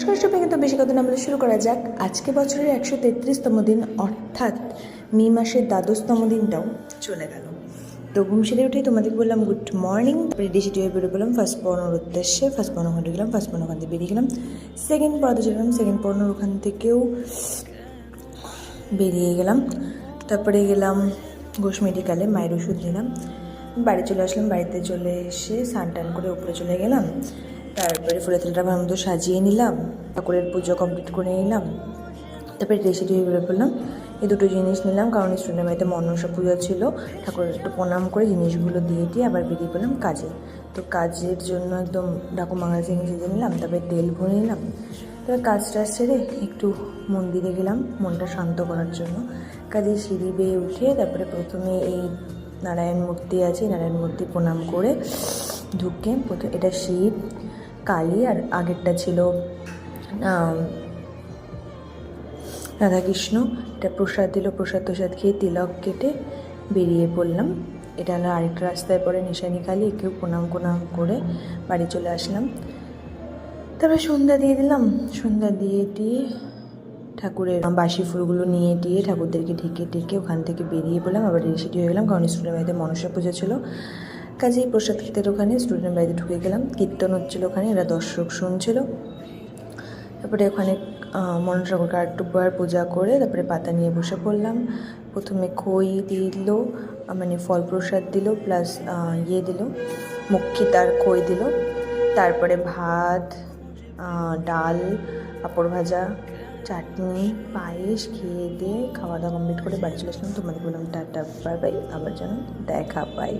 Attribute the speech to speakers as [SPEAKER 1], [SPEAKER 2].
[SPEAKER 1] নমস্কার সবাইকে। তো বেশি কথা না বলে শুরু করা যাক। আজকে বছরের 133তম দিন, অর্থাৎ মে মাসের দ্বাদশতম দিনটাও চলে গেল। তো ঘুম সেরে উঠেই তোমাদের বললাম গুড মর্নিং। রেডি সেটি হয়ে বেরো বললাম ফার্স্ট পড়ানোর উদ্দেশ্যে। ফার্স্ট পড়ানো ঘন্টা গেলাম, ফার্স্ট পড়ানো ওখান থেকে বেরিয়ে গেলাম। সেকেন্ড পড়াতে চলে গেলাম, সেকেন্ড পড়ানোর ওখান থেকেও বেরিয়ে গেলাম। তারপরে গেলাম ঘোষ মেডিকেলে, মায়ের ওষুধ নিলাম, বাড়ি চলে আসলাম। বাড়িতে চলে এসে স্নান টান করে উপরে চলে গেলাম। তারপরে ফুলের তেলটা ভালো মতো সাজিয়ে নিলাম, ঠাকুরের পুজো কমপ্লিট করে নিলাম। তারপরে রেসিপি বেরো করলাম, এই দুটো জিনিস নিলাম কারণ স্টুডেন্টের বাড়িতে মনসা পুজো ছিল। ঠাকুরের একটু প্রণাম করে জিনিসগুলো দিয়ে আবার বেরিয়ে পড়লাম কাজে। তো কাজের জন্য একদম ডাকু মাগাজিন সেজে নিলাম, তারপরে তেল ভরে নিলাম। তারপর কাজ টাজ সেরে একটু মন্দিরে গেলাম মনটা শান্ত করার জন্য। কাজে সিঁড়ি বেয়ে উঠে তারপরে প্রথমে এই নারায়ণ মূর্তি আছে, নারায়ণ মূর্তি প্রণাম করে ঢুকে প্রথমে এটা শিব, কালী আর আগেরটা ছিল রাধাকৃষ্ণ। এটা প্রসাদ দিল, প্রসাদ খেয়ে তিলক কেটে বেরিয়ে পড়লাম। এটা হলো আরেকটা রাস্তায় পরে নিশানি কালী, একেও প্রণাম করে বাড়ি চলে আসলাম। তারপরে সন্ধ্যা দিয়ে দিলাম, সন্ধ্যা দিয়ে ঠাকুরের বাসি ফুলগুলো নিয়ে ঠাকুরদেরকে ঢেকে ওখান থেকে বেরিয়ে পড়লাম। আবার রেডি হয়ে গেলাম কারণ স্টুডেন্ট বাড়িতে মনসা পুজো ছিল। কাজেই প্রসাদ খেতে ওখানে স্টুডেন্ট বাড়িতে ঢুকে গেলাম। কীর্তন হচ্ছিলো ওখানে, এরা দর্শক শুনছিল। তারপরে ওখানে মনসা ঠাকুরকে একটু পূজা করে তারপরে পাতা নিয়ে বসে পড়লাম। প্রথমে খই দিল, মানে ফল প্রসাদ দিল, প্লাস দিল মক্ষী, তার খই দিল। তারপরে ভাত, ডাল, পাঁপড় ভাজা, চাটনি, পায়েস খেয়ে দিয়ে খাওয়া দাওয়া কমপ্লিট করে বাড়ি চলে আসলাম। তোমাদের বললাম টাটা, বাই বাই, আবার যেন দেখা পাই।